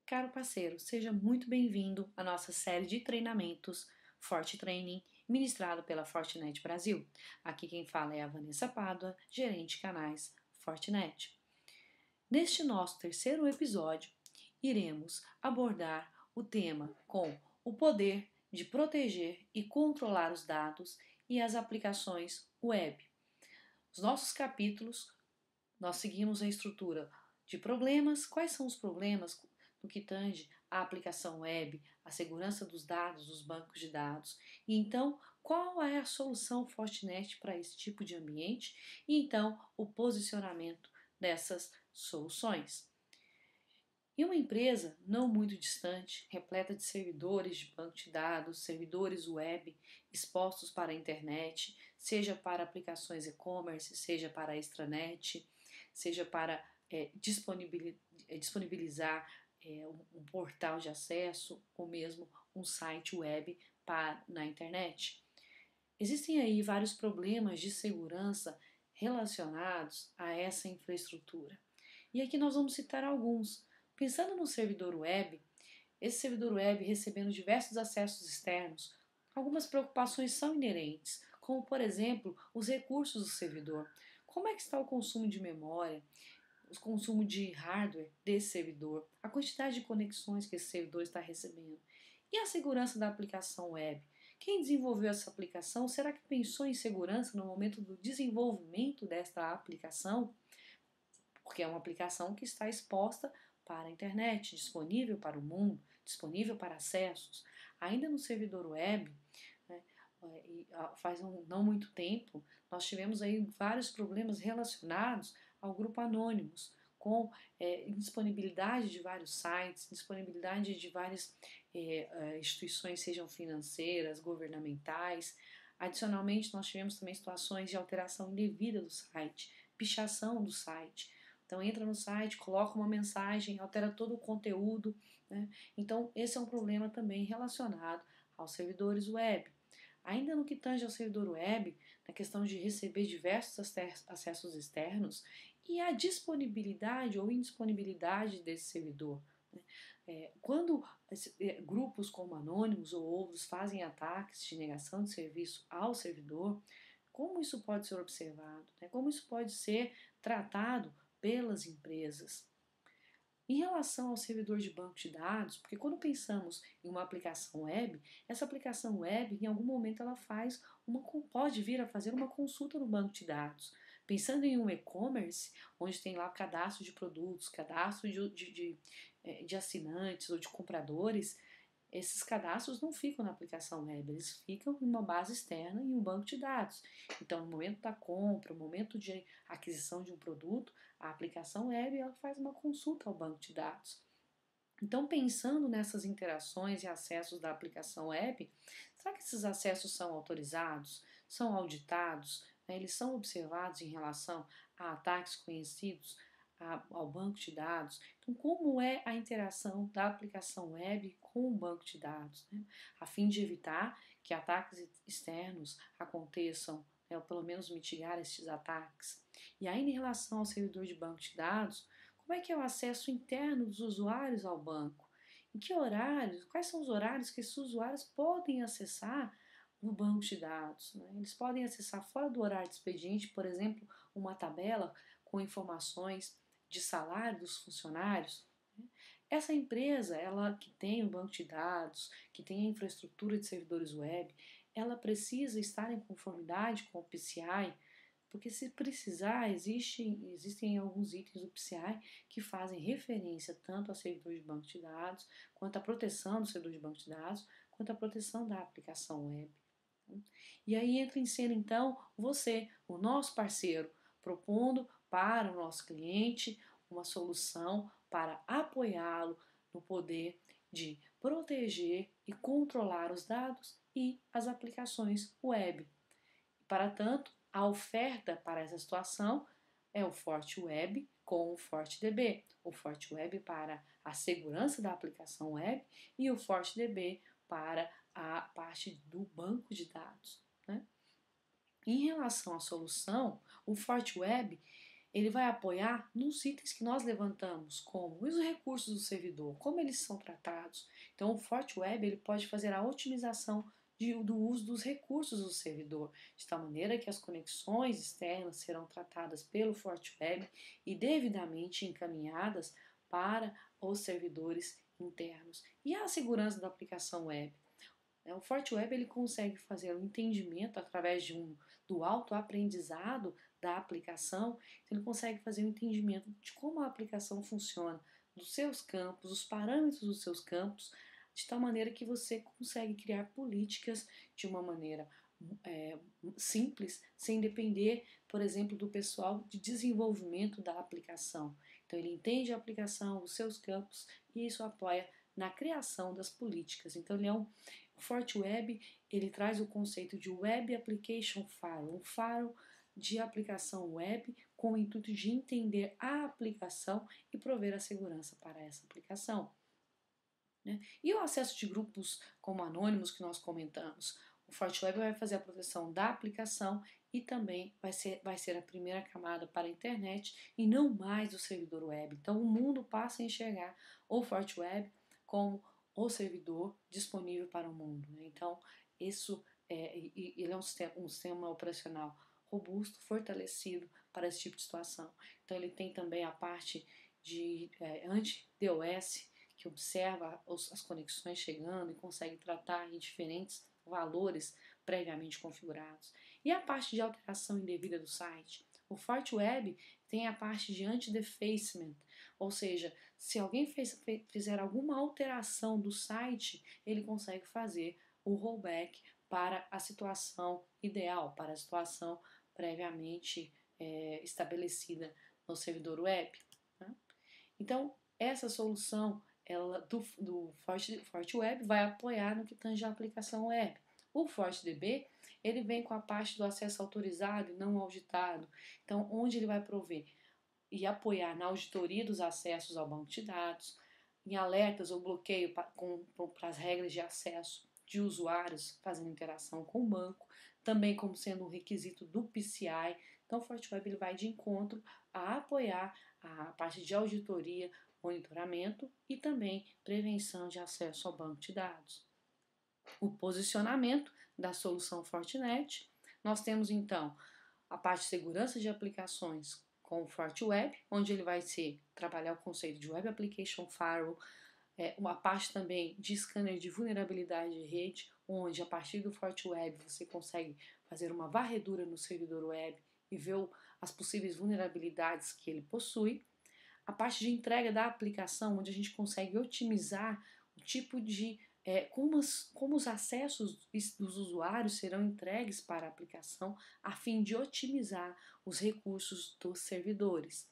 Caro parceiro, seja muito bem-vindo à nossa série de treinamentos Forte Training, ministrado pela Fortinet Brasil. Aqui quem fala é a Vanessa Pádua, gerente de canais Fortinet. Neste nosso terceiro episódio, iremos abordar o tema com o poder de proteger e controlar os dados e as aplicações web. Os nossos capítulos, nós seguimos a estrutura de problemas. Quais são os problemas no que tange à aplicação web, a segurança dos dados, dos bancos de dados? E então, qual é a solução Fortinet para esse tipo de ambiente? E então, o posicionamento dessas soluções. E uma empresa não muito distante, repleta de servidores de banco de dados, servidores web expostos para a internet, seja para aplicações e-commerce, seja para a extranet, seja para disponibilizar um portal de acesso ou mesmo um site web na internet. Existem aí vários problemas de segurança relacionados a essa infraestrutura. E aqui nós vamos citar alguns. Pensando no servidor web, esse servidor web recebendo diversos acessos externos, algumas preocupações são inerentes, como por exemplo os recursos do servidor. Como é que está o consumo de memória, o consumo de hardware desse servidor, a quantidade de conexões que esse servidor está recebendo. E a segurança da aplicação web? Quem desenvolveu essa aplicação, será que pensou em segurança no momento do desenvolvimento desta aplicação? Porque é uma aplicação que está exposta para a internet, disponível para o mundo, disponível para acessos. Ainda no servidor web, né, faz não muito tempo, nós tivemos aí vários problemas relacionados ao grupo Anonymous, com indisponibilidade de vários sites, disponibilidade de várias instituições, sejam financeiras, governamentais. Adicionalmente, nós tivemos também situações de alteração indevida do site, pichação do site. Então entra no site, coloca uma mensagem, altera todo o conteúdo, né? Então esse é um problema também relacionado aos servidores web. Ainda no que tange ao servidor web, na questão de receber diversos acessos externos e a disponibilidade ou indisponibilidade desse servidor. Quando grupos como Anonymous ou outros fazem ataques de negação de serviço ao servidor, como isso pode ser observado? Como isso pode ser tratado pelas empresas? Em relação ao servidor de banco de dados, porque quando pensamos em uma aplicação web, essa aplicação web, em algum momento, ela pode vir a fazer uma consulta no banco de dados. Pensando em um e-commerce, onde tem lá cadastro de produtos, cadastro de assinantes ou de compradores, esses cadastros não ficam na aplicação web, eles ficam em uma base externa em um banco de dados. Então, no momento da compra, no momento de aquisição de um produto, a aplicação web ela faz uma consulta ao banco de dados. Então, pensando nessas interações e acessos da aplicação web, será que esses acessos são autorizados, são auditados, eles são observados em relação a ataques conhecidos ao banco de dados? Então, como é a interação da aplicação web com o banco de dados, a fim de evitar que ataques externos aconteçam, ou pelo menos mitigar esses ataques? E ainda em relação ao servidor de banco de dados, como é que é o acesso interno dos usuários ao banco? Em que horários? Quais são os horários que esses usuários podem acessar no banco de dados? Eles podem acessar fora do horário de expediente, por exemplo, uma tabela com informações de salário dos funcionários. Essa empresa, ela que tem o banco de dados, que tem a infraestrutura de servidores web, ela precisa estar em conformidade com o PCI, porque se precisar, existem alguns itens do PCI que fazem referência tanto ao servidor de banco de dados, quanto à proteção do servidor de banco de dados, quanto à proteção da aplicação web. E aí entra em cena então você, o nosso parceiro, propondo para o nosso cliente uma solução para apoiá-lo no poder de proteger e controlar os dados e as aplicações web. Para tanto, a oferta para essa situação é o FortiWeb com o FortiDB. O FortiWeb para a segurança da aplicação web e o FortiDB para a parte do banco de dados. Em relação à solução, o FortiWeb ele vai apoiar nos itens que nós levantamos, como os recursos do servidor, como eles são tratados. Então, o FortiWeb ele pode fazer a otimização do uso dos recursos do servidor, de tal maneira que as conexões externas serão tratadas pelo FortiWeb e devidamente encaminhadas para os servidores internos. E a segurança da aplicação web? O FortiWeb ele consegue fazer o entendimento através do autoaprendizado da aplicação, então ele consegue fazer o entendimento de como a aplicação funciona, dos seus campos, os parâmetros dos seus campos, de tal maneira que você consegue criar políticas de uma maneira simples, sem depender, por exemplo, do pessoal de desenvolvimento da aplicação. Então ele entende a aplicação, os seus campos, e isso apoia na criação das políticas. Então o FortiWeb ele traz o conceito de Web Application Firewall, um firewall de aplicação web com o intuito de entender a aplicação e prover a segurança para essa aplicação. E o acesso de grupos como anônimos que nós comentamos? O FortiWeb vai fazer a proteção da aplicação e também vai ser a primeira camada para a internet e não mais do servidor web. Então o mundo passa a enxergar o FortiWeb como o servidor disponível para o mundo. Então ele é um sistema operacional robusto, fortalecido para esse tipo de situação. Então ele tem também a parte de anti-DOS, que observa as conexões chegando e consegue tratar em diferentes valores previamente configurados. E a parte de alteração indevida do site? O FortiWeb tem a parte de anti-defacement, ou seja, se alguém fizer alguma alteração do site, ele consegue fazer o rollback para a situação ideal, para a situação previamente estabelecida no servidor web. Né? Então, essa solução do FortiWeb vai apoiar no que tange a aplicação web. O FortiDB ele vem com a parte do acesso autorizado e não auditado, então onde ele vai prover e apoiar na auditoria dos acessos ao banco de dados, em alertas ou bloqueio para as regras de acesso de usuários fazendo interação com o banco, também como sendo um requisito do PCI. Então o FortiWeb ele vai de encontro a apoiar a parte de auditoria, monitoramento e também prevenção de acesso ao banco de dados. O posicionamento da solução Fortinet. Nós temos então a parte de segurança de aplicações com o FortiWeb, onde ele vai trabalhar o conceito de Web Application Firewall, uma parte também de scanner de vulnerabilidade de rede, onde a partir do FortiWeb você consegue fazer uma varredura no servidor web e ver as possíveis vulnerabilidades que ele possui. A parte de entrega da aplicação, onde a gente consegue otimizar o tipo de como os acessos dos usuários serão entregues para a aplicação, a fim de otimizar os recursos dos servidores.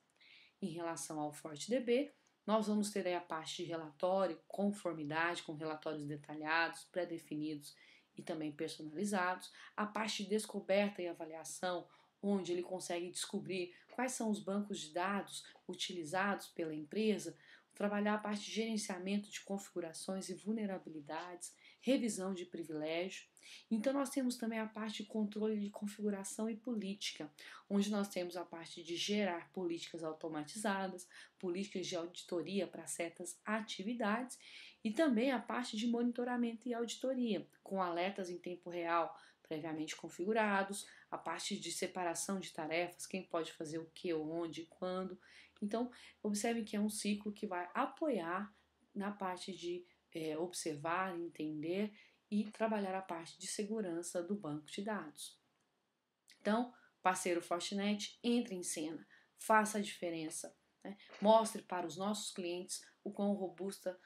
Em relação ao FortiDB, nós vamos ter aí a parte de relatório, conformidade com relatórios detalhados, pré-definidos e também personalizados, a parte de descoberta e avaliação, onde ele consegue descobrir quais são os bancos de dados utilizados pela empresa, trabalhar a parte de gerenciamento de configurações e vulnerabilidades, revisão de privilégio. Então nós temos também a parte de controle de configuração e política, onde nós temos a parte de gerar políticas automatizadas, políticas de auditoria para certas atividades e também a parte de monitoramento e auditoria, com alertas em tempo real previamente configurados, a parte de separação de tarefas, quem pode fazer o que, onde, quando. Então, observe que é um ciclo que vai apoiar na parte de observar, entender e trabalhar a parte de segurança do banco de dados. Então, parceiro Fortinet, entre em cena, faça a diferença, né? Mostre para os nossos clientes o quão robusta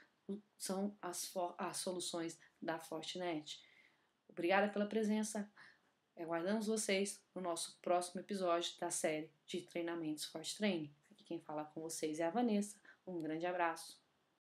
são as soluções da Fortinet. Obrigada pela presença. Aguardamos vocês no nosso próximo episódio da série de treinamentos Forte Training. Aqui quem fala com vocês é a Vanessa. Um grande abraço.